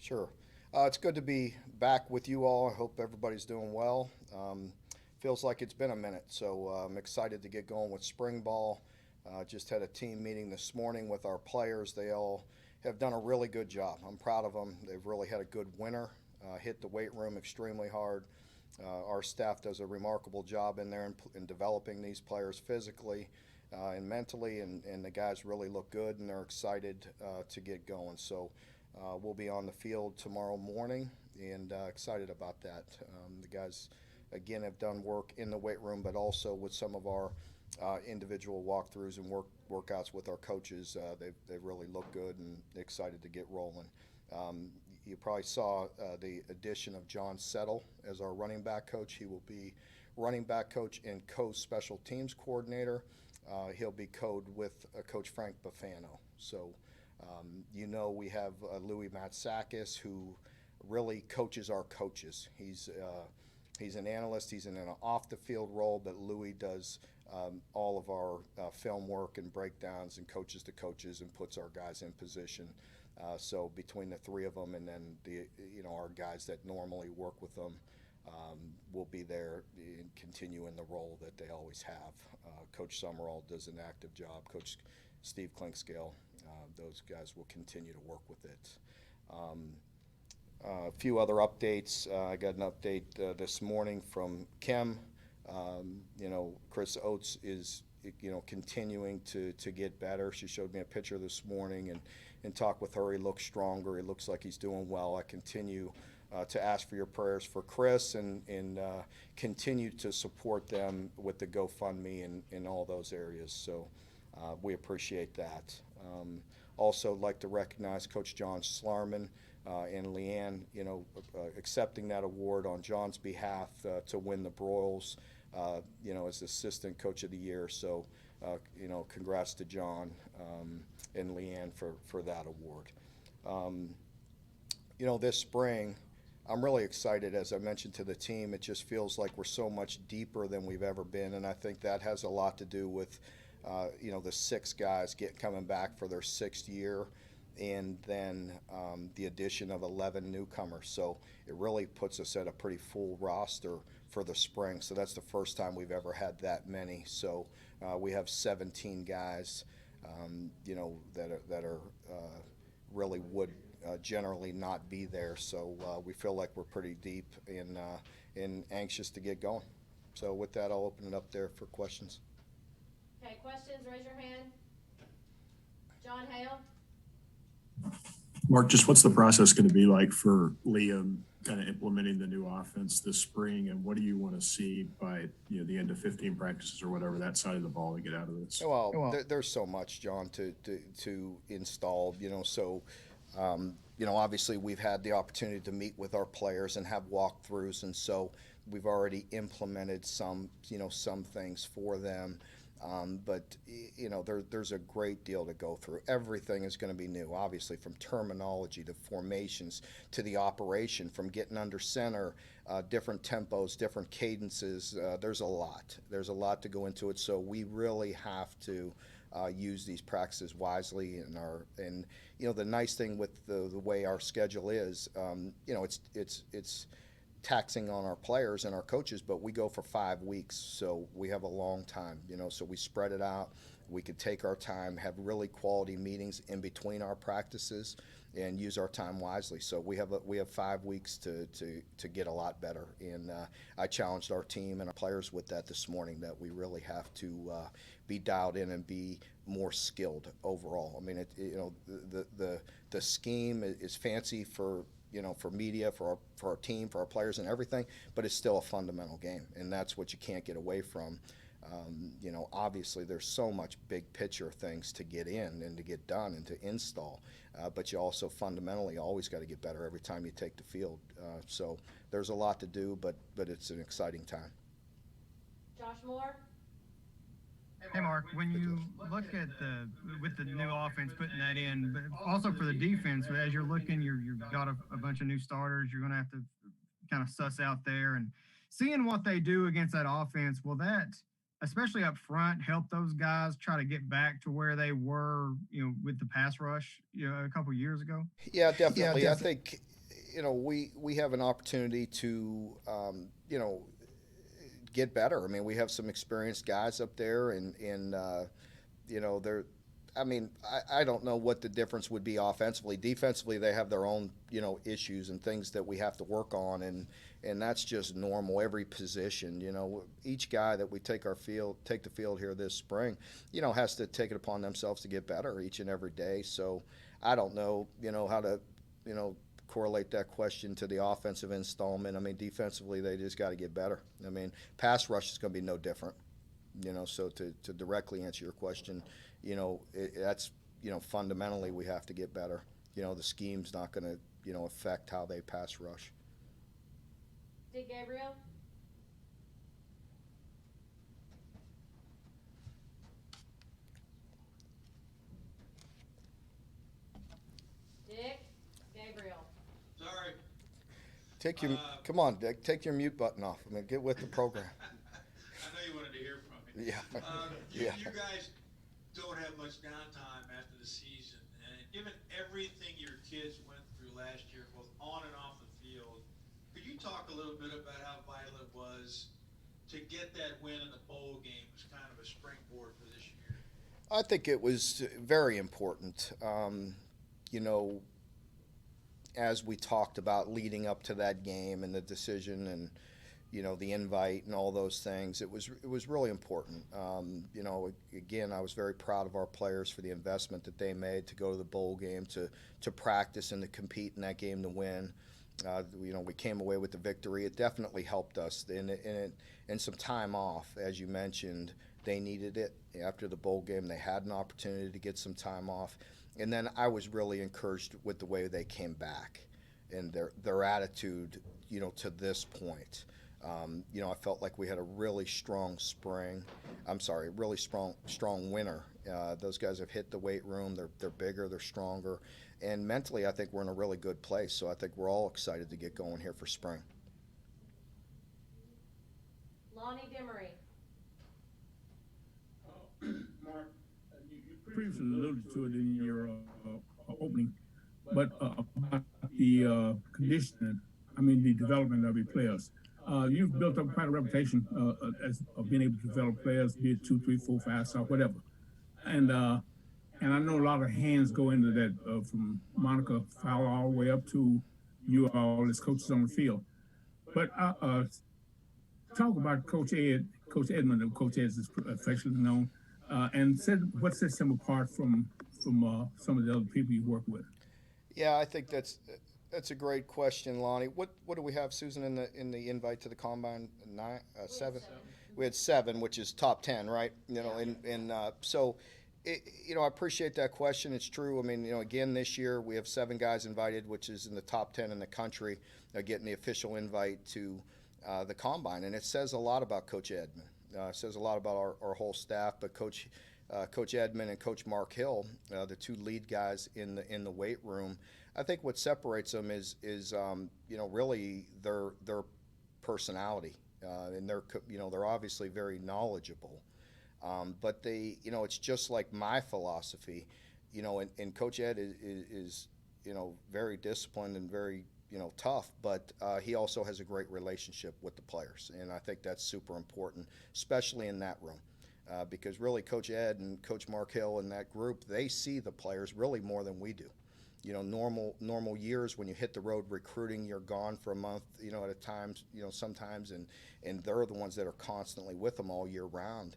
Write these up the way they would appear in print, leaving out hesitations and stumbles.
Sure. It's good to be back with you all. I hope everybody's doing well. Feels like it's been a minute, so I'm excited to get going with spring ball. Just had a team meeting this morning with our players. They all have done a really good job. I'm proud of them. They've really had a good winter, hit the weight room extremely hard. Our staff does a remarkable job in there in developing these players physically and mentally, and the guys really look good and they're excited to get going. So we'll be on the field tomorrow morning and excited about that. The guys, again, have done work in the weight room, but also with some of our individual walkthroughs and workouts with our coaches. They've really looked good and excited to get rolling. Um, you probably saw the addition of John Settle as our running back coach. He will be running back coach and co-special teams coordinator. He'll be code with Coach Frank Bafano. So we have Louis Matsakis, who really coaches our coaches. He's an analyst. He's in an off the field role, but Louis does all of our film work and breakdowns and coaches to coaches and puts our guys in position. So between the three of them and then our guys that normally work with them will be there and continue in the role that they always have. Coach Summerall does an active job. Coach Steve Clinkscale, those guys will continue to work with it. Um, a few other updates. I got an update this morning from Kim. Chris Oates is continuing to get better. She showed me a picture this morning and talked with her. He looks stronger. He looks like he's doing well. I continue to ask for your prayers for Chris and continue to support them with the GoFundMe and in all those areas. So we appreciate that. Also, like to recognize Coach John Slarman and Leanne, accepting that award on John's behalf to win the Broyles, as Assistant Coach of the Year. So, congrats to John and Leanne for that award. Um, this spring, I'm really excited. As I mentioned to the team, it just feels like we're so much deeper than we've ever been, and I think that has a lot to do with the six guys coming back for their sixth year, and then the addition of 11 newcomers. So it really puts us at a pretty full roster for the spring. So that's the first time we've ever had that many. So we have 17 guys, that are really would generally not be there. So we feel like we're pretty deep and anxious to get going. So with that, I'll open it up there for questions. Okay, questions, raise your hand. John Hale? Mark, just what's the process going to be like for Liam kind of implementing the new offense this spring, and what do you want to see by the end of 15 practices or whatever that side of the ball to get out of this? Well, there's so much, John, to install. Obviously we've had the opportunity to meet with our players and have walkthroughs, and so we've already implemented some things for them. But there's a great deal to go through. Everything is going to be new, obviously, from terminology to formations to the operation, from getting under center, different tempos, different cadences. There's a lot. There's a lot to go into it. So we really have to use these practices wisely. And the nice thing with the way our schedule is, it's taxing on our players and our coaches, but we go for 5 weeks, so we have a long time, so we spread it out. We could take our time, have really quality meetings in between our practices, and use our time wisely. So we have 5 weeks to get a lot better. And I challenged our team and our players with that this morning, that we really have to be dialed in and be more skilled overall. I mean, the scheme is fancy for media, for our team, for our players, and everything. But it's still a fundamental game, and that's what you can't get away from. Obviously, there's so much big picture things to get in and to get done and to install, but you also fundamentally always got to get better every time you take the field. So there's a lot to do, but it's an exciting time. Josh Moore? Hey Mark, when you look at with the new offense putting that in, but also for the defense, as you're looking, you've got a bunch of new starters. You're going to have to kind of suss out there and seeing what they do against that offense. Will that especially up front, help those guys try to get back to where they were, with the pass rush, a couple years ago? Yeah, Yeah, definitely. I definitely. think, we have an opportunity to, get better. I mean, we have some experienced guys up there, and they're. I mean, I don't know what the difference would be offensively. Defensively, they have their own, issues and things that we have to work on, and that's just normal. Every position, each guy that we take the field here this spring, has to take it upon themselves to get better each and every day. So, I don't know, how to, you know, correlate that question to the offensive installment. I mean, defensively, they just got to get better. I mean, pass rush is going to be no different. So to directly answer your question, that's, fundamentally we have to get better. The scheme's not going to, affect how they pass rush. Dick Gabriel? Dick Gabriel. Sorry. Take your, Uh, come on, Dick, take your mute button off. I mean, get with the program. I know you wanted to hear from me. Yeah. You, Yeah. you guys don't have much downtime after the season, and given everything your kids went through last year, both on and off the field, could you talk a little bit about how vital it was to get that win in the bowl game as kind of a springboard for this year? I think it was very important. You know, as we talked about leading up to that game and the decision and the invite and all those things, it was really important. Again, I was very proud of our players for the investment that they made to go to the bowl game, to practice and to compete in that game to win. We came away with the victory. It definitely helped us, and some time off, as you mentioned. They needed it after the bowl game. They had an opportunity to get some time off, and then I was really encouraged with the way they came back and their attitude, to this point. I felt like we had a really strong spring. I'm sorry, really strong winter. Those guys have hit the weight room. They're bigger. They're stronger, and mentally, I think we're in a really good place. So I think we're all excited to get going here for spring. Lonnie Demery. Mark, you previously alluded to it in your opening, but about the conditioning, the development of your players. You've built up quite a reputation of being able to develop players, be it 2, 3, 4, 5 star, whatever. And I know a lot of hands go into that from Monica Fowler all the way up to you all as coaches on the field. But talk about Coach Edmond, or Coach Ed is affectionately known, and said what sets him apart from some of the other people you work with. Yeah, I think that's a great question, Lonnie. What do we have, Susan, in the invite to the combine? 9, 7. We had 7, which is top 10, right? So. I appreciate that question. It's true. I mean, again, this year we have 7 guys invited, which is in the top 10 in the country, getting the official invite to the combine, and it says a lot about Coach Edmond. It says a lot about our whole staff, but Coach Edmond and Coach Mark Hill, the 2 lead guys in the weight room. I think what separates them is really their personality, and they're obviously very knowledgeable. But it's just like my philosophy, and Coach Ed is very disciplined and very, tough, but he also has a great relationship with the players. And I think that's super important, especially in that room, because really Coach Ed and Coach Mark Hill and that group, they see the players really more than we do. Normal years when you hit the road recruiting, you're gone for a month, at a time, sometimes, and they're the ones that are constantly with them all year round.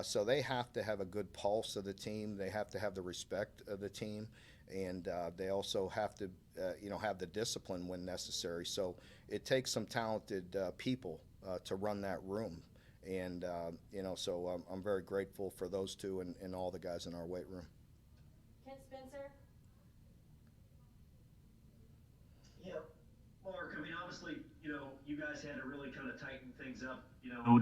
So they have to have a good pulse of the team. They have to have the respect of the team, and they also have to, have the discipline when necessary. So it takes some talented people to run that room. And, so I'm very grateful for those 2 and all the guys in our weight room. Kent Spencer. Yeah, Mark, obviously, you guys had to really kind of tighten things up,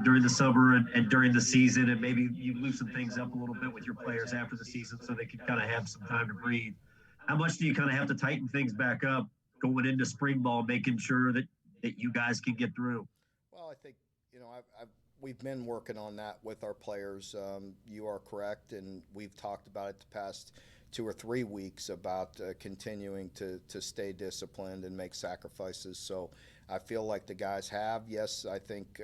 during the summer and during the season, and maybe you loosen things up a little bit with your players after the season so they could kind of have some time to breathe. How much do you kind of have to tighten things back up going into spring ball, making sure that you guys can get through? Well, I think we've been working on that with our players. You are correct, and we've talked about it the past 2 or 3 weeks about continuing to stay disciplined and make sacrifices. So I feel like the guys have. Yes, I think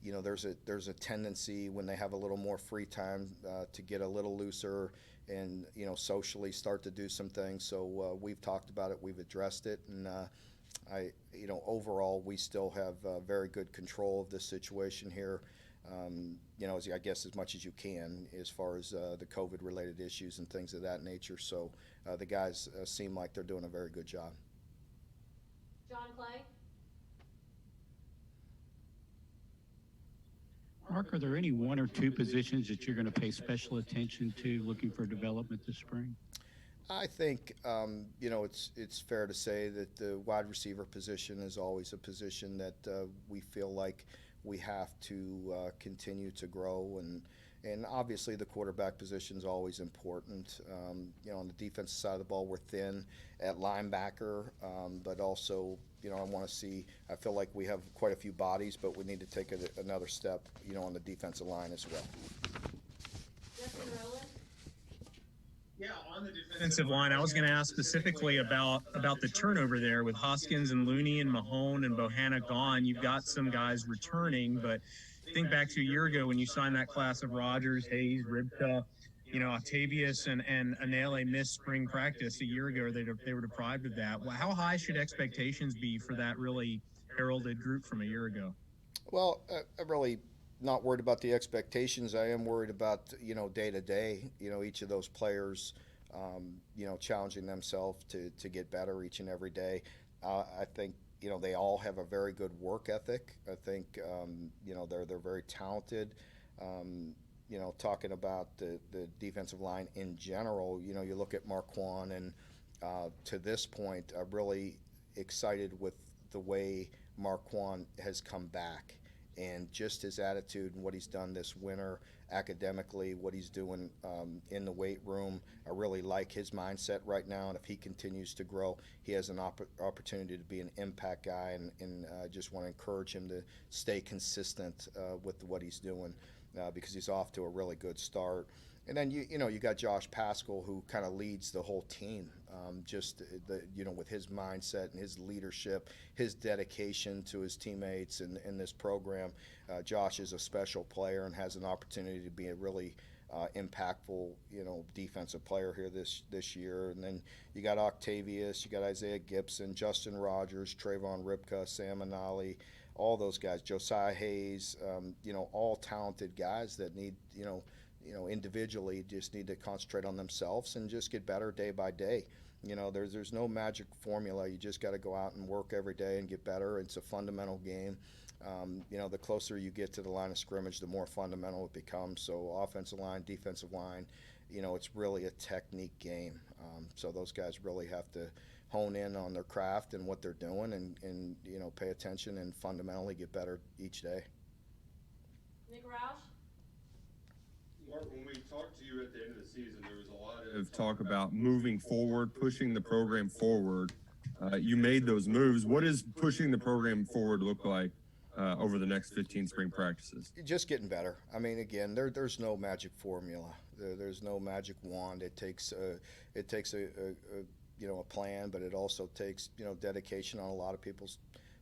there's a tendency when they have a little more free time to get a little looser and socially start to do some things. So we've talked about it, we've addressed it, and overall we still have very good control of this situation here. I guess as much as you can as far as the COVID-related issues and things of that nature. So the guys seem like they're doing a very good job. John Clay? Mark, are there any one or two positions that you're going to pay special attention to looking for development this spring? I think it's fair to say that the wide receiver position is always a position that we feel like we have to continue to grow, and obviously the quarterback position is always important. On the defensive side of the ball, we're thin at linebacker, but also I feel like we have quite a few bodies, but we need to take another step on the defensive line as well. Justin Rowland? Yeah, on the defensive line, I was going to ask specifically about the turnover there with Hoskins and Looney and Mahone and Bohanna gone. You've got some guys returning, but think back to a year ago when you signed that class of Rogers, Hayes, Ribka, Octavius and Anele missed spring practice a year ago. They were deprived of that. Well, how high should expectations be for that really heralded group from a year ago? Well, I'm really not worried about the expectations. I am worried about day to day. Each of those players, challenging themselves to get better each and every day. I think they all have a very good work ethic. I think they're very talented. Talking about the defensive line in general, you look at Marquand, and to this point, I'm really excited with the way Marquand has come back, and just his attitude and what he's done this winter academically, what he's doing in the weight room. I really like his mindset right now, and if he continues to grow, he has an opportunity to be an impact guy, and just want to encourage him to stay consistent with what he's doing. Because he's off to a really good start. And then you got Josh Paschal, who kind of leads the whole team, with his mindset and his leadership, his dedication to his teammates and this program. Josh is a special player and has an opportunity to be a really impactful defensive player here this year. And then you got Octavius, you got Isaiah Gibson, Justin Rogers, Trayvon Ribka, Sam Anali, all those guys, Josiah Hayes, all talented guys that need, individually just need to concentrate on themselves and just get better day by day. There's no magic formula. You just got to go out and work every day and get better. It's a fundamental game. The closer you get to the line of scrimmage, the more fundamental it becomes. So offensive line, defensive line, it's really a technique game. So those guys really have to hone in on their craft and what they're doing, and pay attention and fundamentally get better each day. Nick Roush? Mark, when we talked to you at the end of the season, there was a lot of talk about moving forward, pushing the program forward. You made those moves. What does pushing the program forward look like over the next 15 spring practices? Just getting better. I mean, again, there's no magic formula. There's no magic wand. It takes a plan, but it also takes dedication on a lot of people's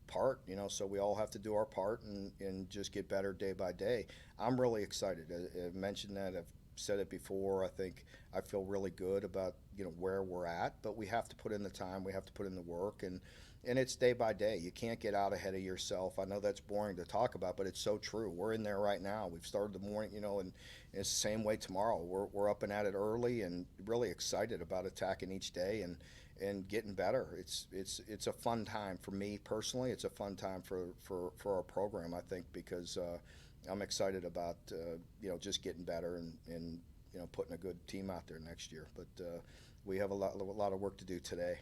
part. So we all have to do our part and just get better day by day. I'm really excited. I've mentioned that. I've said it before. I feel really good about where we're at, but we have to put in the time. We have to put in the work, and it's day by day. You can't get out ahead of yourself. I know that's boring to talk about, but it's so true. We're in there right now. We've started the morning, and it's the same way tomorrow. We're up and at it early, and really excited about attacking each day and getting better. It's a fun time for me personally. It's a fun time for our program, I think, because I'm excited about just getting better and putting a good team out there next year. But we have a lot of work to do today.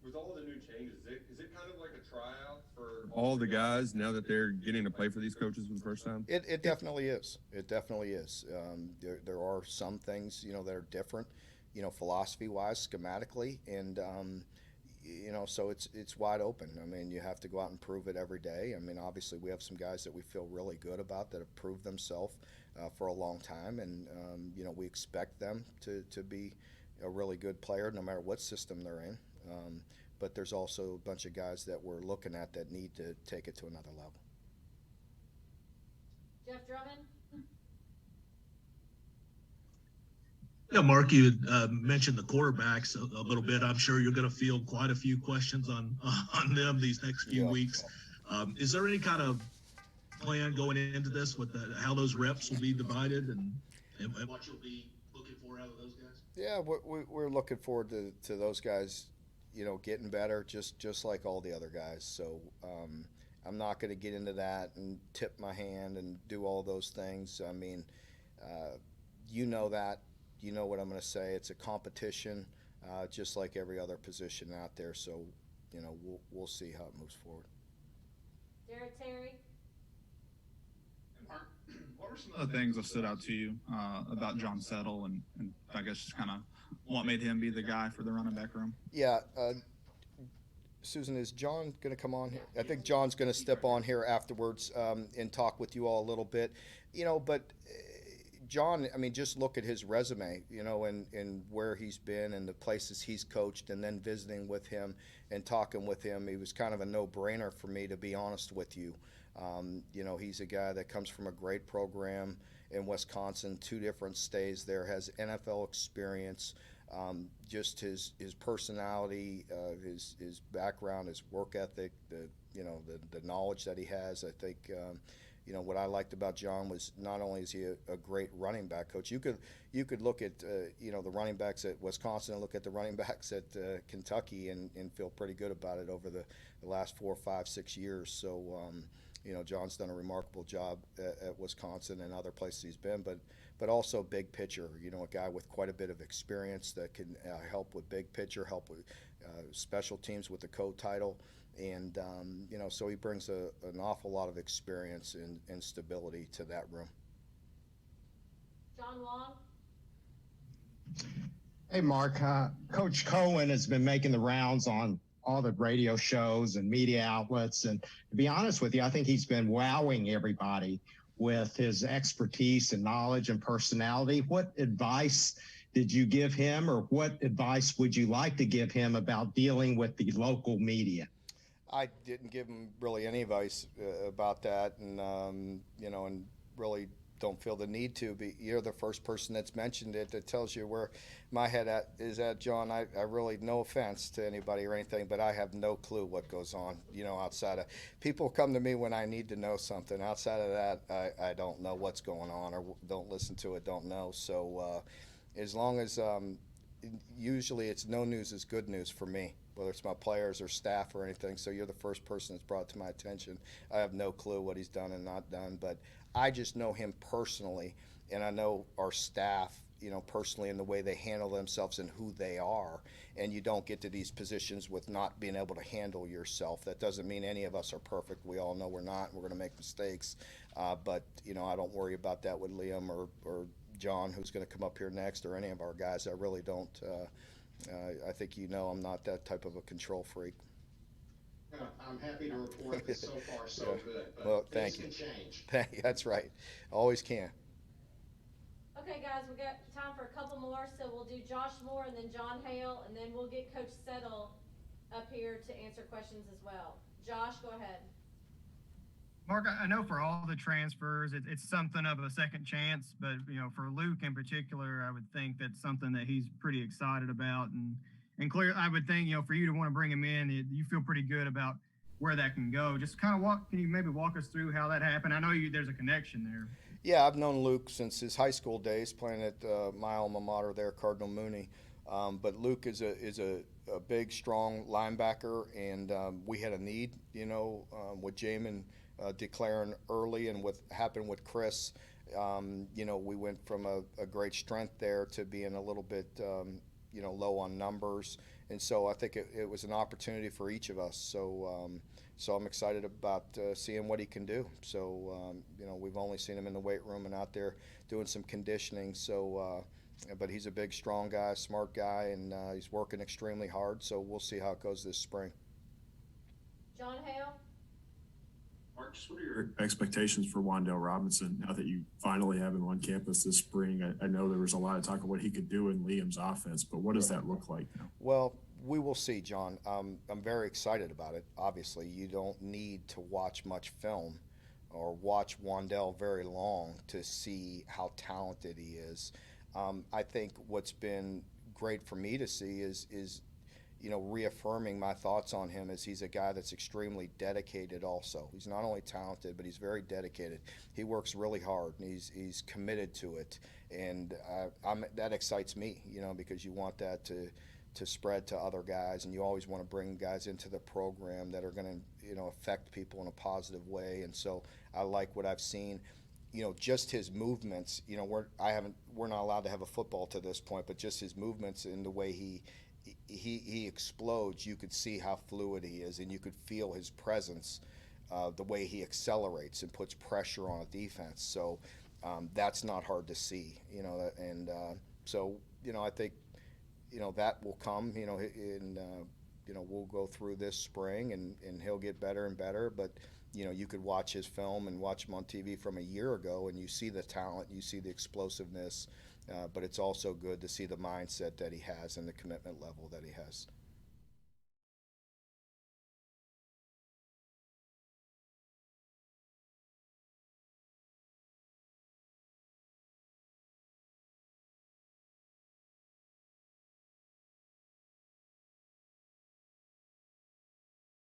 With all the new changes, is it kind of like a tryout for all the guys now that they're getting to play for these coaches for the first time? It definitely is. It definitely is. There are some things that are different, philosophy-wise, schematically, and you know, so it's wide open. I mean, you have to go out and prove it every day. I mean, obviously we have some guys that we feel really good about that have proved themselves for a long time, and you know, we expect them to be a really good player no matter what system they're in. But there's also a bunch of guys that we're looking at that need to take it to another level. Jeff Drummond? Yeah, Mark, you mentioned the quarterbacks a little bit. I'm sure you're going to field quite a few questions on them these next few weeks. Is there any kind of plan going into this with how those reps will be divided and what you'll be looking for out of those guys? Yeah, we're looking forward to those guys, you know, getting better, just like all the other guys. So I'm not going to get into that and tip my hand and do all those things. I mean, you know that. You know what I'm going to say. It's a competition, just like every other position out there. So, you know, we'll see how it moves forward. Derek Terry? Mark, what are some of the things that stood out to you about John Settle and I guess just kind of what made him be the guy for the running back room? Yeah. Susan, is John going to come on here? I think John's going to step on here afterwards and talk with you all a little bit. You know, but John, I mean, just look at his resume, you know, and where he's been and the places he's coached, and then visiting with him and talking with him. He was kind of a no-brainer for me, to be honest with you. You know, he's a guy that comes from a great program in Wisconsin, 2 different stays there, has NFL experience. Just his personality, his background, his work ethic, the knowledge that he has. I think you know, what I liked about John was not only is he a great running back coach. You could look at you know, the running backs at Wisconsin and look at the running backs at Kentucky and feel pretty good about it over the last 4, 5, 6 years. So you know, John's done a remarkable job at Wisconsin and other places he's been, but also big picture. You know, a guy with quite a bit of experience that can help with big picture, help with special teams with the co-title. And, you know, so he brings an awful lot of experience and stability to that room. John Wong? Hey, Mark. Coach Cohen has been making the rounds on all the radio shows and media outlets. And to be honest with you, I think he's been wowing everybody with his expertise and knowledge and personality. What advice did you give him, or what advice would you like to give him about dealing with the local media? I didn't give him really any advice about that, and you know, and really don't feel the need to. But you're the first person that's mentioned it. That tells you where my head is at, John. I really, no offense to anybody or anything, but I have no clue what goes on. You know, outside of people come to me when I need to know something. Outside of that, I don't know what's going on, or don't listen to it, don't know. So as long as usually it's no news is good news for me, whether it's my players or staff or anything. So you're the first person that's brought it to my attention. I have no clue what he's done and not done, but I just know him personally, and I know our staff, you know, personally, in the way they handle themselves and who they are. And you don't get to these positions with not being able to handle yourself. That doesn't mean any of us are perfect. We all know we're not, and we're going to make mistakes. But, you know, I don't worry about that with Liam or John, who's going to come up here next, or any of our guys. I really don't. I think, you know, I'm not that type of a control freak. I'm happy to report that so far so good, but well, thank you. Things can change. That's right. Always can. Okay, guys, we got time for a couple more, so we'll do Josh Moore and then John Hale, and then we'll get Coach Settle up here to answer questions as well. Josh, go ahead. Mark, I know for all the transfers, it's something of a second chance, but, you know, for Luke in particular, I would think that's something that he's pretty excited about. And clear, I would think, you know, for you to want to bring him in, you feel pretty good about where that can go. Just kind of can you maybe walk us through how that happened? I know there's a connection there. Yeah, I've known Luke since his high school days, playing at my alma mater there, Cardinal Mooney. But Luke is a big, strong linebacker, and we had a need, you know, with Jamin declaring early, and what happened with Chris. You know, we went from a great strength there to being a little bit, you know, low on numbers. And so I think it was an opportunity for each of us. So so I'm excited about seeing what he can do. So, you know, we've only seen him in the weight room and out there doing some conditioning. So but he's a big, strong guy, smart guy, and he's working extremely hard. So we'll see how it goes this spring. John Hale? Mark, just what are your expectations for Wandale Robinson now that you finally have him on campus this spring? I know there was a lot of talk of what he could do in Liam's offense, but what does that look like now? Well, we will see, John. I'm very excited about it. Obviously, you don't need to watch much film or watch Wandale very long to see how talented he is. I think what's been great for me to see is reaffirming my thoughts on him as he's a guy that's extremely dedicated also. He's not only talented, but he's very dedicated. He works really hard, and he's committed to it. And that excites me, because you want that to spread to other guys, and you always want to bring guys into the program that are going to, affect people in a positive way. And so I like what I've seen. Just his movements, we're not allowed to have a football to this point, but just his movements and the way he explodes, you could see how fluid he is, and you could feel his presence, the way he accelerates and puts pressure on a defense. So that's not hard to see, and so I think that will come, and we'll go through this spring, and he'll get better and better. But you could watch his film and watch him on TV from a year ago, and you see the talent, you see the explosiveness. But it's also good to see the mindset that he has and the commitment level that he has.